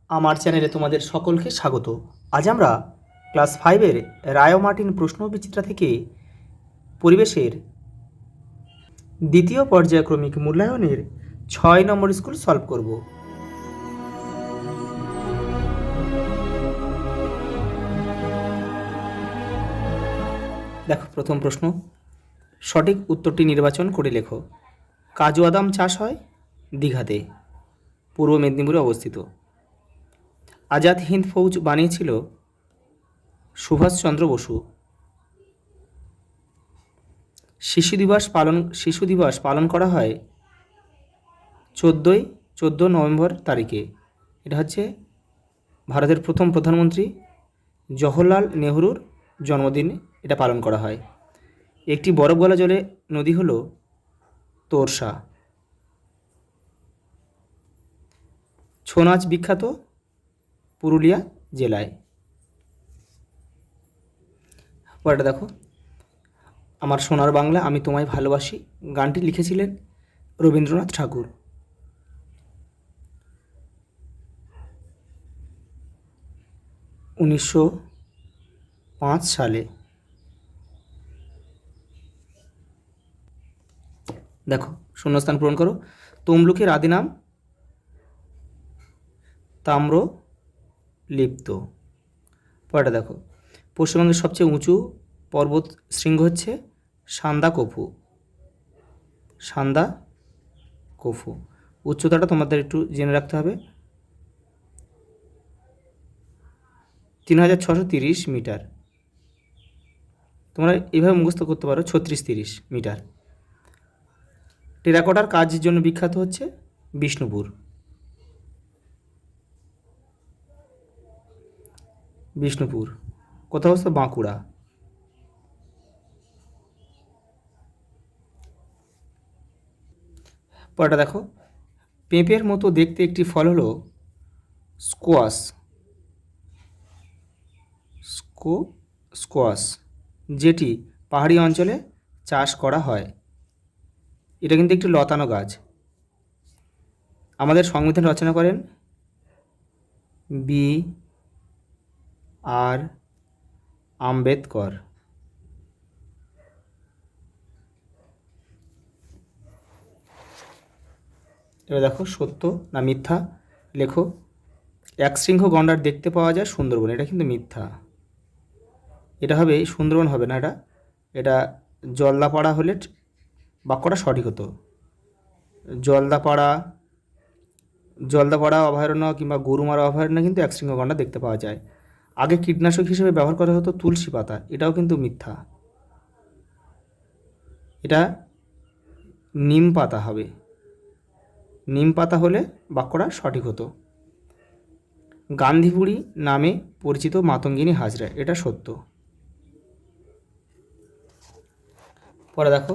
আমার চ্যানেলে তোমাদের সকলকে স্বাগত। আজ আমরা ক্লাস 5-এর রায় মার্টিন প্রশ্ন বিচিত্রা থেকে পরিবেশের দ্বিতীয় পর্যায়ক্রমিক মূল্যায়নের 6 নম্বর স্কুল সলভ করব। দেখো, প্রথম প্রশ্ন, সঠিক উত্তরটি নির্বাচন করে লেখো। কাজু বাদাম চাষ হয় দীঘাতে, পূর্ব মেদিনীপুরে অবস্থিত। আজাদ হিন্দ ফৌজ বানিয়েছিল সুভাষচন্দ্র বসু। শিশু দিবস পালন করা হয় 14 নভেম্বর তারিখে। এটা হচ্ছে ভারতের প্রথম প্রধানমন্ত্রী জওহরলাল নেহরুর জন্মদিনে এটা পালন করা হয়। একটি বরফ গলা জলে নদী হল তোরসা। ছৌ নাচ বিখ্যাত পুরুলিয়া জেলায়। পরেটা দেখো, আমার সোনার বাংলা আমি তোমায় ভালোবাসি গানটি লিখেছিলেন রবীন্দ্রনাথ ঠাকুর। উনিশশো 5 সালে। দেখো, শূন্যস্থান পূরণ করো। তমলুকের আদি নাম তাম্র লিপ্ত। পরেটা দেখো, পশ্চিমবঙ্গের সবচেয়ে উঁচু পর্বত শৃঙ্গ হচ্ছে সান্দাকফু। সান্দাকফু উচ্চতাটা তোমাদের একটু জেনে রাখতে হবে, 3630 মিটার। তোমরা এইভাবে মুখস্থ করতে পারো 3630 মিটার। টেরাকোটার কাজের জন্য বিখ্যাত হচ্ছে বিষ্ণুপুর। বিষ্ণুপুর কোথাও হচ্ছে বাঁকুড়া। পরেটা দেখো, পেঁপের মতো দেখতে একটি ফল হলো স্কোয়াশ। স্কোয়াশ যেটি পাহাড়ি অঞ্চলে চাষ করা হয়। এটা কিন্তু একটি লতানো গাছ। আমাদের সংবিধান রচনা করেন B.R. আম্বেদকর। এবার দেখো, সত্য না মিথ্যা লেখো। একশৃঙ্গ গন্ডার দেখতে পাওয়া যায় সুন্দরবন। এটা কিন্তু মিথ্যা। এটা হবে সুন্দরবন হবে না, এটা জলদাপাড়া হলে বাক্যটা সঠিক হতো। জলদাপাড়া অভয়ারণ্য কিংবা গরুমারা অভয়ারণ্যে কিন্তু একশৃঙ্গ গন্ডার দেখতে পাওয়া যায়। আগে কীটনাশক হিসেবে ব্যবহার করা হতো তুলসী পাতা। এটাও কিন্তু মিথ্যা। এটা নিম পাতা হবে। নিম পাতা হলে বাক্যটা সঠিক হতো। গান্ধীবুড়ি নামে পরিচিত মাতঙ্গিনী হাজরা। এটা সত্য। পরে দেখো,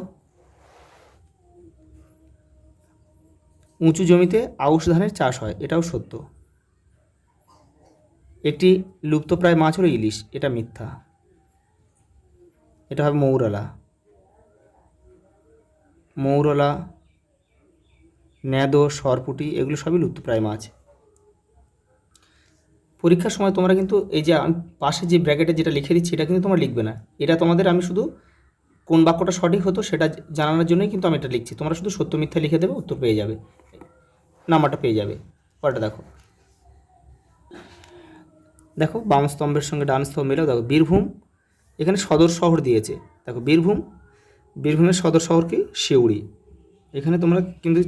উঁচু জমিতে আউশ ধানের চাষ হয়। এটাও সত্য। একটি লুপ্তপ্রায় মাছ হলো ইলিশ। এটা মিথ্যা। এটা হবে মৌরলা, ন্যাদো, সরপুঁটি এগুলো সবই লুপ্তপ্রায় মাছ। পরীক্ষার সময় তোমরা কিন্তু এই যে পাশে যে ব্র্যাকেটে যেটা লিখে দিচ্ছি এটা কিন্তু তোমরা লিখবে না। এটা তোমাদের আমি শুধু কোন বাক্যটা সঠিক হতো সেটা জানানোর জন্যই কিন্তু আমি এটা লিখছি। তোমরা শুধু সত্য মিথ্যা লিখে দেবে, উত্তর পেয়ে যাবে, নাম্বারটা পেয়ে যাবে। পরেরটা দেখো, বাম স্তম্ভের সঙ্গে ডান স্তম্ভ মিলেও দেখো বীরভূম এখানে সদর শহর দিয়েছে। দেখো বীরভূমের সদর শহর কি সিউড়ি। এখানে তোমরা কিন্তু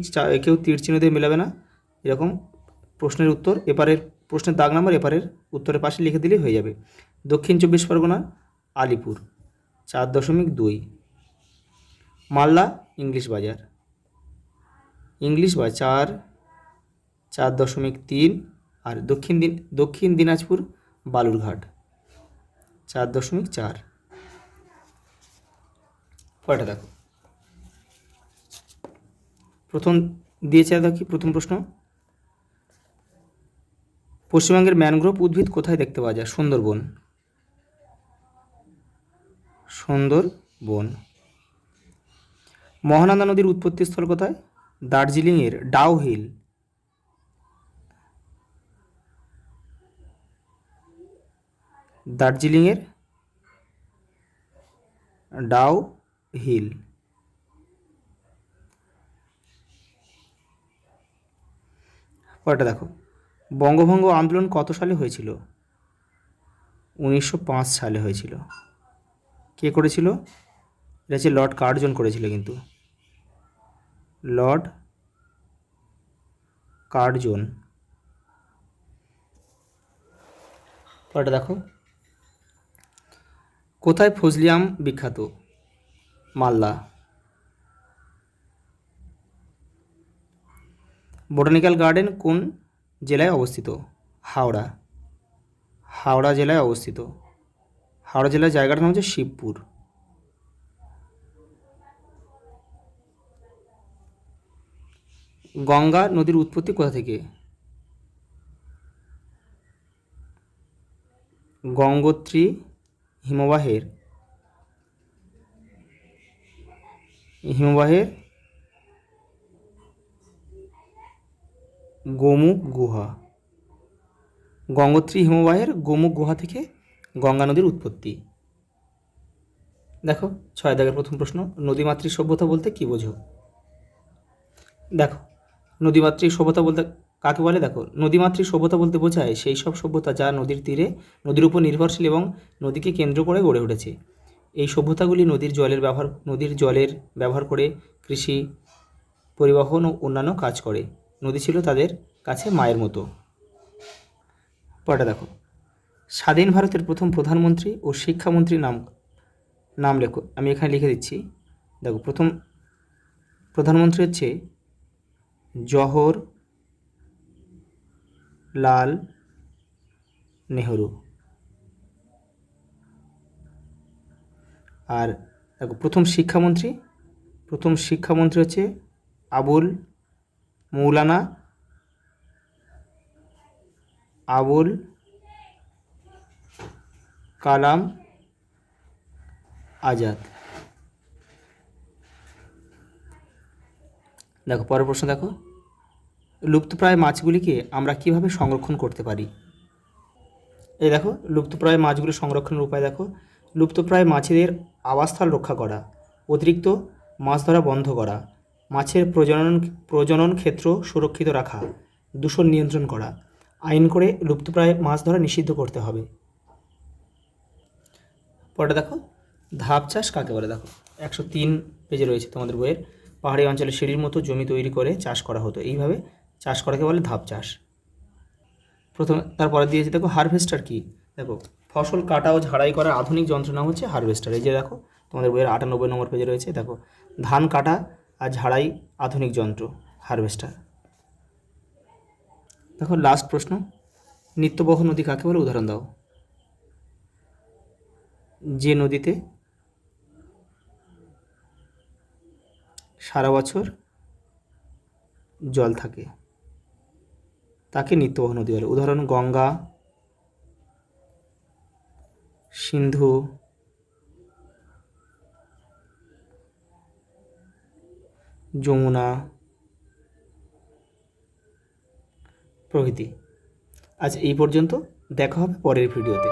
কেউ তীর চিহ্ন দিয়ে মেলাবে না। এরকম প্রশ্নের উত্তর এপারের প্রশ্নের দাগ নাম্বার এপারের উত্তরের পাশে লিখে দিলেই হয়ে যাবে। দক্ষিণ 24 পরগনা আলিপুর 4.2। মালদা ইংলিশ বাজার 4.3। আর দক্ষিণ দিনাজপুর বালুরঘাট 4.4। পরেটা দেখো, প্রথম দিয়েছে দেখি প্রথম প্রশ্ন, পশ্চিমবঙ্গের ম্যানগ্রোভ উদ্ভিদ কোথায় দেখতে পাওয়া যায়? সুন্দরবন। মহানন্দা নদীর উৎপত্তিস্থল কোথায়? দার্জিলিংয়ের ডাউ হিল। দার্জিলিংয়ের ডাউ হিল। পরেরটা দেখো, বঙ্গভঙ্গ আন্দোলন কত সালে হয়েছিল? 1905 সালে হয়েছিল। কে করেছিল? এটা হচ্ছে লর্ড কার্জন করেছিল, কিন্তু লর্ড কার্জন। পরেরটা দেখো, কোথায় ফজলি আম বিখ্যাত? মালদা। বোটানিক্যাল গার্ডেন কোন জেলায় অবস্থিত? হাওড়া। হাওড়া জেলায় অবস্থিত। হাওড়া জেলার জায়গাটার নাম হচ্ছে শিবপুর। গঙ্গা নদীর উৎপত্তি কোথা থেকে? গঙ্গোত্রী হিমবাহের গোমুখ গুহা। গঙ্গোত্রী হিমবাহের গোমুখ গুহা থেকে গঙ্গা নদীর উৎপত্তি। দেখো 6 দাগের প্রথম প্রশ্ন, নদীমাতৃক সভ্যতা বলতে কী বোঝো? দেখো, নদীমাতৃক সভ্যতা বলতে কাকে বলে? দেখো, নদীমাতৃক সভ্যতা বলতে বোঝায় সেই সব সভ্যতা যা নদীর তীরে, নদীর উপর নির্ভরশীল এবং নদীকে কেন্দ্র করে গড়ে উঠেছে। এই সভ্যতাগুলি নদীর জলের ব্যবহার করে কৃষি, পরিবহন ও অন্যান্য কাজ করে। নদী ছিল তাদের কাছে মায়ের মতো। পরেরটা দেখো, স্বাধীন ভারতের প্রথম প্রধানমন্ত্রী ও শিক্ষামন্ত্রীর নাম লেখো। আমি এখানে লিখে দিচ্ছি। দেখো, প্রথম প্রধানমন্ত্রী হচ্ছে জওহরলাল নেহরু। আর দেখো, প্রথম শিক্ষামন্ত্রী হচ্ছে মৌলানা আবুল কালাম আজাদ। দেখো, পরের প্রশ্ন দেখো, লুপ্তপ্রায় মাছগুলিকে আমরা কিভাবে সংরক্ষণ করতে পারি? এই দেখো, লুপ্তপ্রায় মাছগুলি সংরক্ষণের উপায় দেখো, লুপ্তপ্রায় মাছেদের আবাসস্থল রক্ষা করা, অতিরিক্ত মাছ ধরা বন্ধ করা, মাছের প্রজনন ক্ষেত্র সুরক্ষিত রাখা, দূষণ নিয়ন্ত্রণ করা, আইন করে লুপ্তপ্রায় মাছ ধরা নিষিদ্ধ করতে হবে। পরে দেখো, ধাপ চাষ কাকে বলে? দেখো, 103 পেজে রয়েছে তোমাদের বইয়ের। পাহাড়ি অঞ্চলে সিঁড়ির মতো জমি তৈরি করে চাষ করা হতো, এইভাবে চাষ করাকে বলে ধাপ চাষ। তারপরে দিয়েছে দেখো, হারভেস্টার কি? দেখো, ফসল কাটা ও ঝাড়াই করার আধুনিক যন্ত্র নাম হচ্ছে হারভেস্টার। এই যে দেখো, তোমাদের বইয়ের 98 নম্বর পেজে রয়েছে। দেখো, ধান কাটা আর ঝাড়াই আধুনিক যন্ত্র হারভেস্টার। দেখো, লাস্ট প্রশ্ন, নিত্যবহ নদী কাকে বলে? উদাহরণ দাও। যে নদীতে সারা বছর জল থাকে তাকে নিত্যবহ নদী বলে। উদাহরণ, গঙ্গা, সিন্ধু, যমুনা প্রভৃতি। আজ এই পর্যন্ত, দেখা হবে পরের ভিডিওতে।